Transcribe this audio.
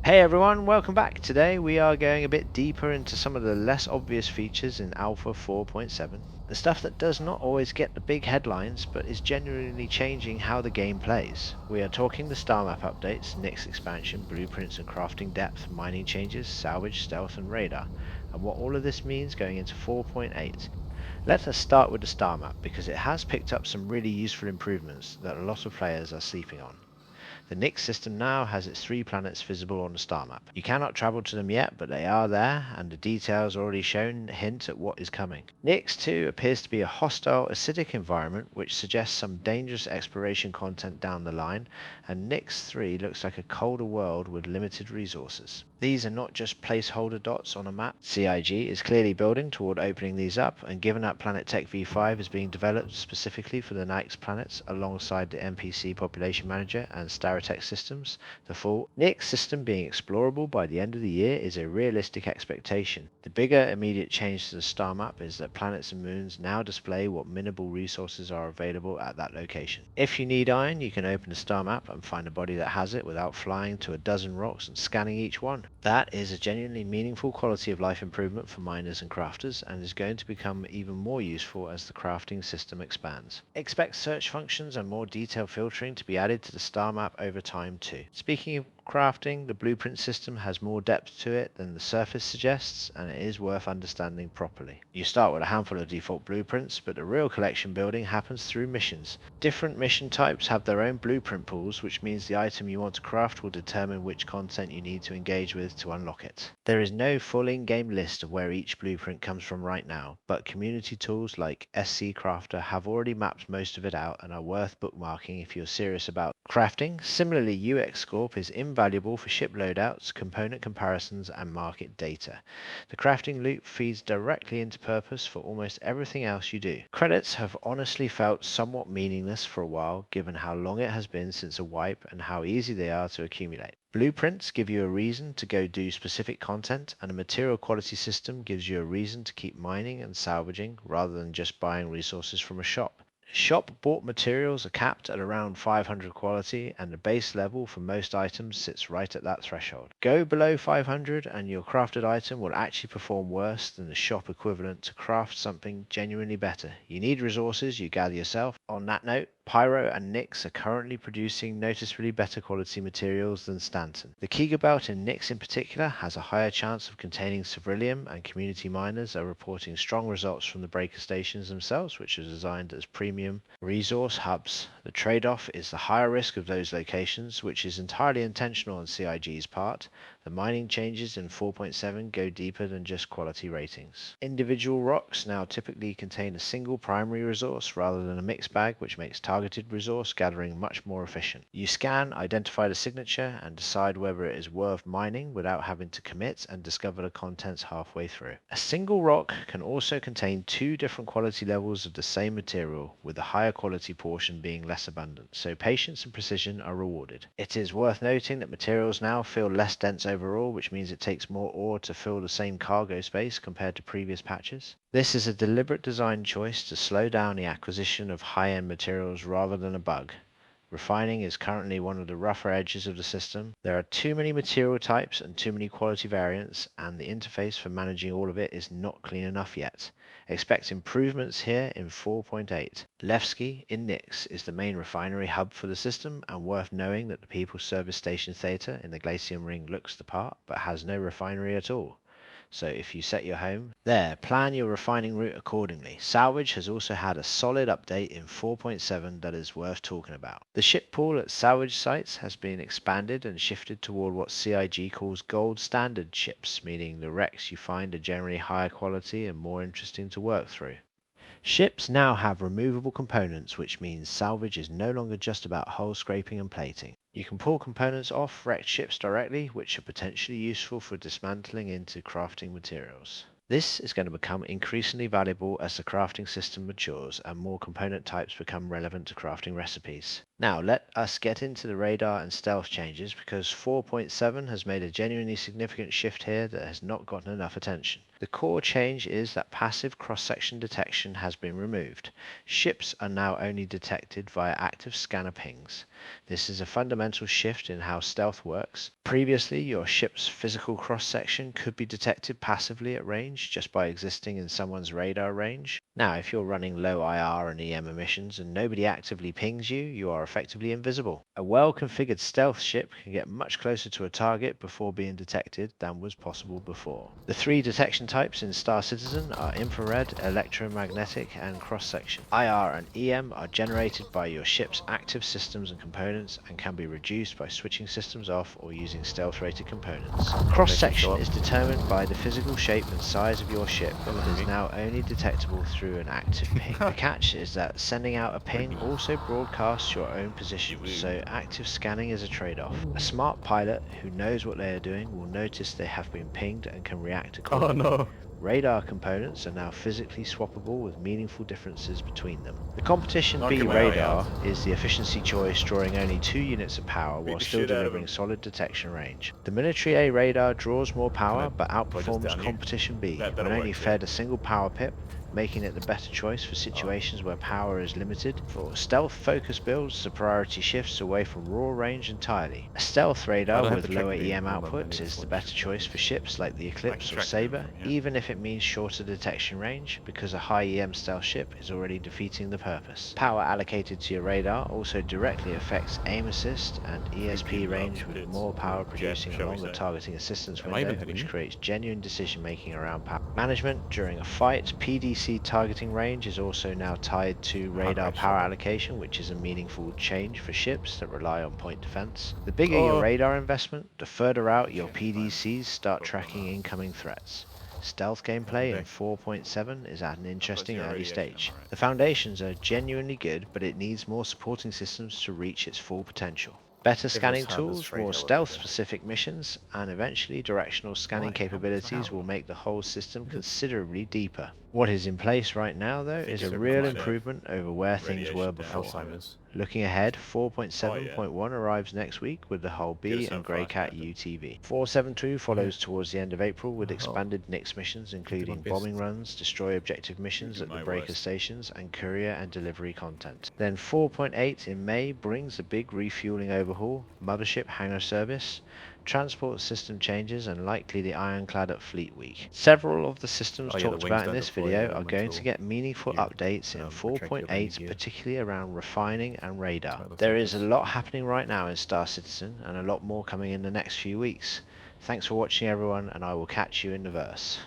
Hey everyone, welcome back. Today we are going a bit deeper into some of the less obvious features in Alpha 4.7. The stuff that does not always get the big headlines but is genuinely changing how the game plays. We are talking the star map updates, NICS expansion, blueprints and crafting depth, mining changes, salvage, stealth and radar, and what all of this means going into 4.8. Let us start with the star map because it has picked up some really useful improvements that a lot of players are sleeping on. The NICS system now has its 3 planets visible on the star map. You cannot travel to them yet, but they are there, and the details already shown hint at what is coming. NICS 2 appears to be a hostile, acidic environment, which suggests some dangerous exploration content down the line, and NICS 3 looks like a colder world with limited resources. These are not just placeholder dots on a map. CIG is clearly building toward opening these up, and given that Planet Tech V5 is being developed specifically for the NICS planets alongside the NPC Population Manager and STAR-XZQL systems, the full NICS system being explorable by the end of the year is a realistic expectation. The bigger immediate change to the star map is that planets and moons now display what minimal resources are available at that location. If you need iron, you can open the star map and find a body that has it without flying to a dozen rocks and scanning each one. That is a genuinely meaningful quality of life improvement for miners and crafters, and is going to become even more useful as the crafting system expands. Expect search functions and more detailed filtering to be added to the star map over time too. Speaking of crafting, the blueprint system has more depth to it than the surface suggests, and it is worth understanding properly. You start with a handful of default blueprints, but the real collection building happens through missions. Different mission types have their own blueprint pools, which means the item you want to craft will determine which content you need to engage with to unlock it. There is no full in-game list of where each blueprint comes from right now, but community tools like SC Crafter have already mapped most of it out and are worth bookmarking if you're serious about crafting. Similarly, UX Corp is invaluable for ship loadouts, component comparisons, and market data. The crafting loop feeds directly into purpose for almost everything else you do. Credits have honestly felt somewhat meaningless for a while, given how long it has been since a wipe and how easy they are to accumulate. Blueprints give you a reason to go do specific content, and a material quality system gives you a reason to keep mining and salvaging rather than just buying resources from a shop. Shop bought materials are capped at around 500 quality, and the base level for most items sits right at that threshold. Go below 500 and your crafted item will actually perform worse than the shop equivalent to craft something genuinely better. You need resources you gather yourself. On that note, Pyro and NICS are currently producing noticeably better quality materials than Stanton. The Kiga Belt in NICS in particular has a higher chance of containing Ceruleum, and community miners are reporting strong results from the breaker stations themselves, which are designed as premium resource hubs. The trade-off is the higher risk of those locations, which is entirely intentional on CIG's part. The mining changes in 4.7 go deeper than just quality ratings. Individual rocks now typically contain a single primary resource rather than a mixed bag, which makes targeted resource gathering much more efficient. You scan, identify the signature, and decide whether it is worth mining without having to commit and discover the contents halfway through. A single rock can also contain 2 different quality levels of the same material, with the higher quality portion being less abundant, so patience and precision are rewarded. It is worth noting that materials now feel less dense overall, which means it takes more ore to fill the same cargo space compared to previous patches. This is a deliberate design choice to slow down the acquisition of high-end materials rather than a bug. Refining is currently one of the rougher edges of the system. There are too many material types and too many quality variants, and the interface for managing all of it is not clean enough yet. Expect improvements here in 4.8. Levski in NICS is the main refinery hub for the system, and worth knowing that the People's Service Station Theatre in the Glacium Ring looks the part, but has no refinery at all. So if you set your home there, plan your refining route accordingly. Salvage has also had a solid update in 4.7 that is worth talking about. The ship pool at salvage sites has been expanded and shifted toward what CIG calls gold standard ships, meaning the wrecks you find are generally higher quality and more interesting to work through. Ships now have removable components, which means salvage is no longer just about hull scraping and plating. You can pull components off wrecked ships directly, which are potentially useful for dismantling into crafting materials. This is going to become increasingly valuable as the crafting system matures and more component types become relevant to crafting recipes. Now let us get into the radar and stealth changes, because 4.7 has made a genuinely significant shift here that has not gotten enough attention. The core change is that passive cross-section detection has been removed. Ships are now only detected via active scanner pings. This is a fundamental shift in how stealth works. Previously, your ship's physical cross-section could be detected passively at range just by existing in someone's radar range. Now, if you're running low IR and EM emissions and nobody actively pings you, you are effectively invisible. A well-configured stealth ship can get much closer to a target before being detected than was possible before. The three detection types in Star Citizen are infrared, electromagnetic, and cross-section. IR and EM are generated by your ship's active systems and components and can be reduced by switching systems off or using stealth-rated components. Cross-section is determined by the physical shape and size of your ship, but is now only detectable through an active ping. The catch is that sending out a ping also broadcasts your own position, so active scanning is a trade-off. A smart pilot who knows what they are doing will notice they have been pinged and can react accordingly. Oh no. Radar components are now physically swappable with meaningful differences between them. The Competition Knock B him out, radar is the efficiency choice, drawing only 2 units of power Beat while the still shit out of delivering him. solid detection range. The Military A radar draws more power but plug this outperforms down here? Competition B That'll when only work, yeah. fed a single power pip, making it the better choice for situations where power is limited. For stealth-focused builds, the priority shifts away from raw range entirely. A stealth radar don't have with to track lower the EM hold on, I output need is to the switch. better choice for ships like the Eclipse or track him Sabre, from here. even if it means shorter detection range, because a high EM stealth ship is already defeating the purpose. Power allocated to your radar also directly affects aim assist and ESP range, with more power producing a longer targeting assistance Am I even window, hitting which you? creates genuine decision making around power management during a fight. PDC targeting range is also now tied to radar power allocation, which is a meaningful change for ships that rely on point defense. The bigger your radar investment, the further out your PDCs start tracking incoming threats. Stealth gameplay in 4.7 is at an interesting early stage. The foundations are genuinely good, but it needs more supporting systems to reach its full potential. Better scanning tools, more stealth-specific missions, and eventually directional scanning capabilities will make the whole system considerably deeper. What is in place right now, though, is a real improvement over where things were before. Looking ahead, 4.7.1 arrives next week with the hull B and Graycat UTV. 4.7.2 follows towards the end of April with expanded NICS missions, including bombing runs, destroy objective missions at the breaker stations, and courier and delivery content. Then 4.8 in May brings a big refueling overhaul, mothership hangar service, transport system changes, and likely the Ironclad at Fleet Week. Several of the systems talked about in this video are going to get meaningful updates in 4.8, particularly around refining and radar. There is a lot happening right now in Star Citizen, and a lot more coming in the next few weeks. Thanks for watching everyone, and I will catch you in the verse.